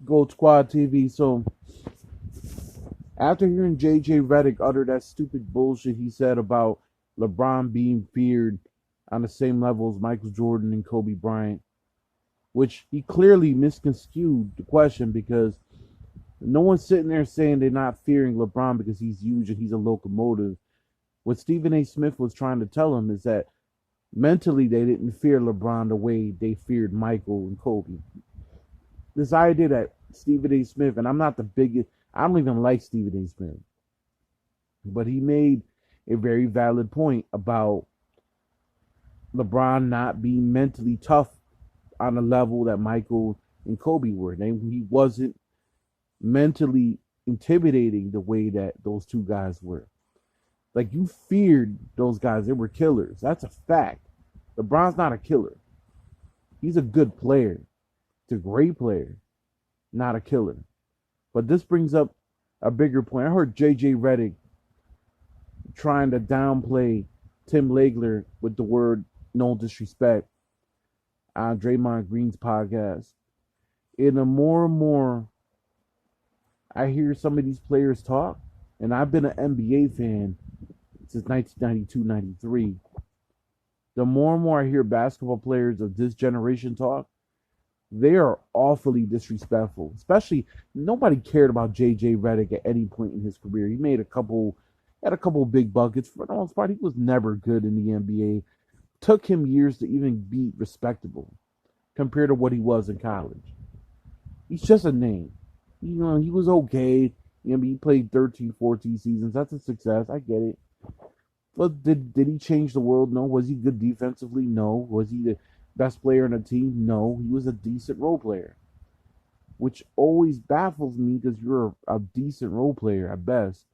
Goat Squad TV. So after hearing JJ Redick utter that stupid bullshit he said about LeBron being feared on the same level as Michael Jordan and Kobe Bryant, which he clearly misconstrued the question because no one's sitting there saying they're not fearing LeBron because he's huge and he's a locomotive. What Stephen A. Smith was trying to tell him is that mentally they didn't fear LeBron the way they feared Michael and Kobe. This idea that Stephen A. Smith, and I'm not the biggest, I don't even like Stephen A. Smith, but he made a very valid point about LeBron not being mentally tough on the level that Michael and Kobe were. He wasn't mentally intimidating the way that those two guys were. Like you feared those guys, they were killers. That's a fact. LeBron's not a killer. He's a good player. He's a great player, not a killer. But this brings up a bigger point. I heard JJ Redick trying to downplay Tim Legler with the word no disrespect on Draymond Green's podcast. And the more and more I hear some of these players talk, and I've been an NBA fan since 1992-93, the more and more I hear basketball players of this generation talk, they are awfully disrespectful. Especially, nobody cared about JJ Redick at any point in his career. He made had a couple big buckets. For the most part, he was never good in the NBA. Took him years to even be respectable compared to what he was in college. He's just a name. He was okay. He played 13, 14 seasons. That's a success. I get it. But did he change the world? No. Was he good defensively? No. Was he the best player on the team? No. He was a decent role player, which always baffles me because you're a decent role player at best,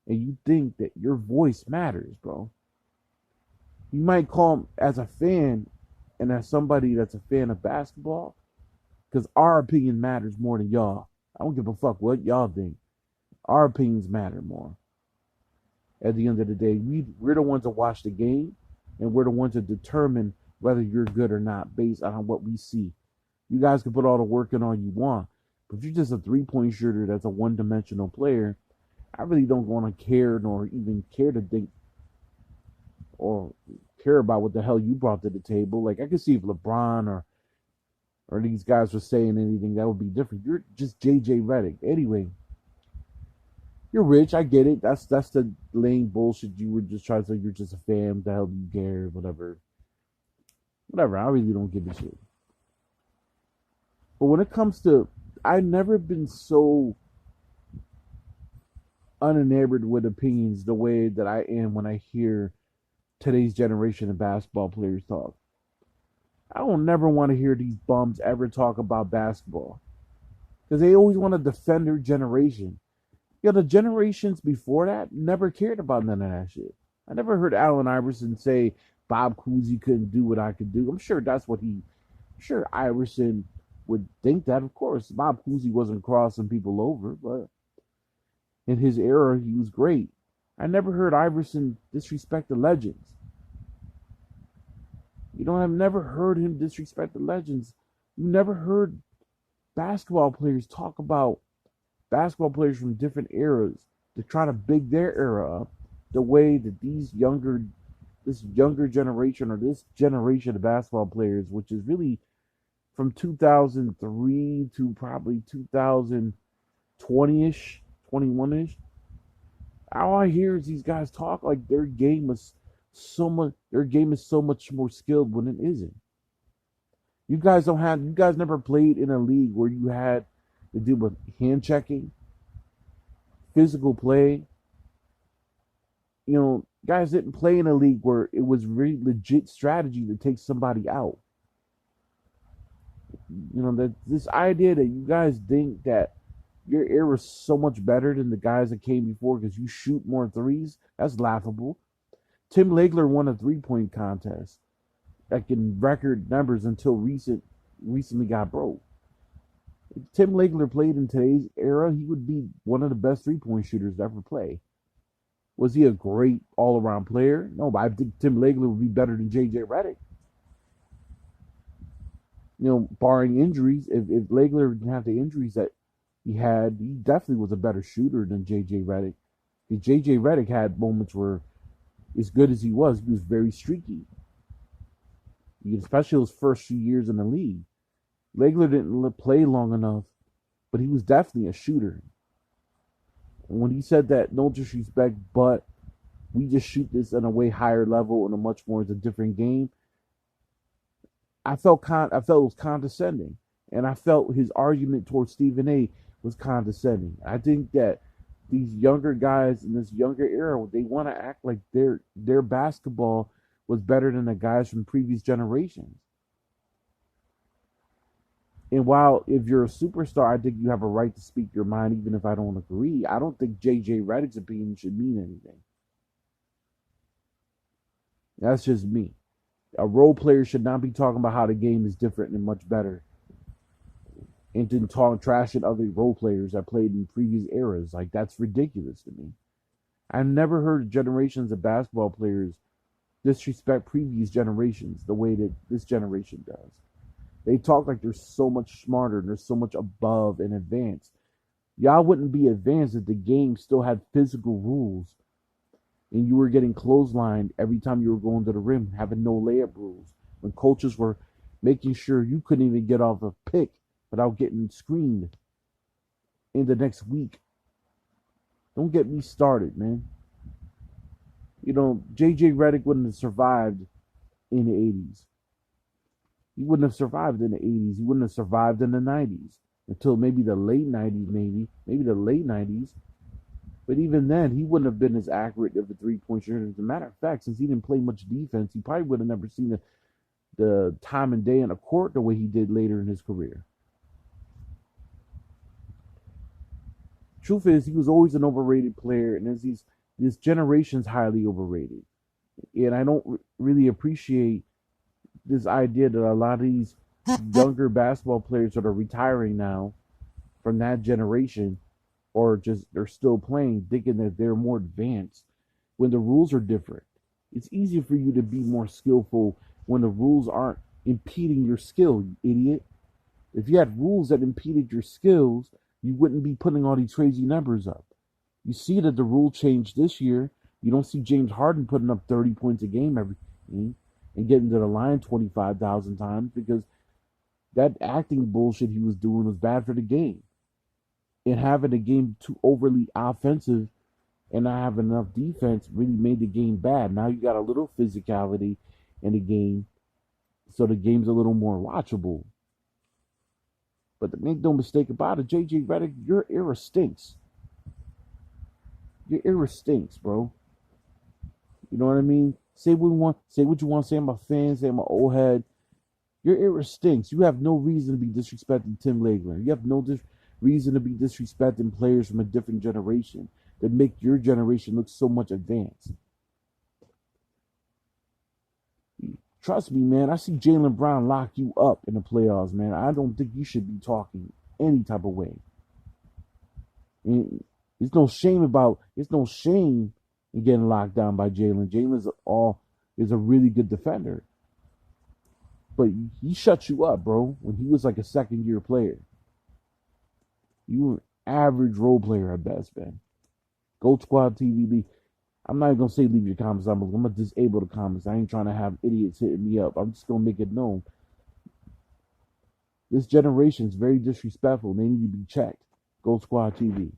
and you think that your voice matters, bro. You might call him as a fan and as somebody that's a fan of basketball, because our opinion matters more than y'all. I don't give a fuck what y'all think. Our opinions matter more. At the end of the day, we're the ones that watch the game, and we're the ones that determine whether you're good or not based on what we see. You guys can put all the work in all you want, but if you're just a three-point shooter that's a one-dimensional player, I really don't want to care nor even care to think or care about what the hell you brought to the table. Like I could see if LeBron or these guys were saying anything that would be different. You're just JJ Redick. Anyway, you're rich. I get it. That's the lame bullshit you were just trying to say. You're just a fan. What the hell do you care? Whatever. Whatever. I really don't give a shit. But when it comes to, I've never been so unenamored with opinions the way that I am when I hear today's generation of basketball players talk. I don't never want to hear these bums ever talk about basketball because they always want to defend their generation. The generations before that never cared about none of that shit. I never heard Allen Iverson say Bob Cousy couldn't do what I could do. I'm sure sure Iverson would think that. Of course, Bob Cousy wasn't crossing people over, but in his era, he was great. I never heard Iverson disrespect the legends. I've never heard him disrespect the legends. You never heard basketball players talk about basketball players from different eras to try to big their era up the way that this younger generation or this generation of basketball players, which is really from 2003 to probably 2020-ish, 21-ish, all I hear is these guys talk like their game is so much more skilled when it isn't. You guys never played in a league where you had to deal with hand checking, physical play. Guys didn't play in a league where it was really legit strategy to take somebody out. That this idea that you guys think that your era is so much better than the guys that came before because you shoot more threes, that's laughable. Tim Legler won a 3-point contest, like in record numbers until recently got broke. If Tim Legler played in today's era, he would be one of the best 3-point shooters to ever play. Was he a great all-around player? No, but I think Tim Legler would be better than JJ Redick. Barring injuries, if Legler didn't have the injuries that he had, he definitely was a better shooter than J.J. Redick. Because J.J. Redick had moments where, as good as he was very streaky. Especially those first few years in the league. Legler didn't play long enough, but he was definitely a shooter. And when he said that, no disrespect, but we just shoot this on a way higher level and a much more, it's a different game. I felt it was condescending, and I felt his argument towards Stephen A. was condescending. I think that these younger guys in this younger era, they want to act like their basketball was better than the guys from previous generations. And while if you're a superstar, I think you have a right to speak your mind, even if I don't agree. I don't think J.J. Redick's opinion should mean anything. That's just me. A role player should not be talking about how the game is different and much better, and then talk trash at other role players that played in previous eras. Like, that's ridiculous to me. I've never heard generations of basketball players disrespect previous generations the way that this generation does. They talk like they're so much smarter and they're so much above and advanced. Y'all wouldn't be advanced if the game still had physical rules and you were getting clotheslined every time you were going to the rim, having no layup rules. When coaches were making sure you couldn't even get off a pick without getting screened in the next week. Don't get me started, man. J.J. Redick wouldn't have survived in the 80s. He wouldn't have survived in the 80s. He wouldn't have survived in the 90s until maybe the late 90s, maybe the late 90s. But even then, he wouldn't have been as accurate of a three-point shooter. As a matter of fact, since he didn't play much defense, he probably would have never seen the time and day on a court the way he did later in his career. Truth is, he was always an overrated player, and this generation's highly overrated. And I don't really appreciate this idea that a lot of these younger basketball players that are retiring now from that generation, or just they're still playing, thinking that they're more advanced when the rules are different. It's easier for you to be more skillful when the rules aren't impeding your skill, you idiot. If you had rules that impeded your skills, you wouldn't be putting all these crazy numbers up. You see that the rule changed this year. You don't see James Harden putting up 30 points a game every game and getting to the line 25,000 times, because that acting bullshit he was doing was bad for the game. And having the game too overly offensive and not having enough defense really made the game bad. Now you got a little physicality in the game, so the game's a little more watchable. But make no mistake about it, J.J. Redick, your era stinks. Your era stinks, bro. You know what I mean? Say what you want to say. I'm a fan, say I'm an old head. Your era stinks. You have no reason to be disrespecting Tim Legler. You have no reason to be disrespecting players from a different generation that make your generation look so much advanced. Trust me, man. I see Jaylen Brown lock you up in the playoffs, man. I don't think you should be talking any type of way. And there's no shame in getting locked down by Jaylen. Jaylen's is a really good defender. But he shut you up, bro, when he was like a second-year player. You were an average role player at best, man. Goat Squad TV. I'm not even going to say leave your comments. I'm going to disable the comments. I ain't trying to have idiots hitting me up. I'm just going to make it known. This generation is very disrespectful. They need to be checked. Goat Squad TV.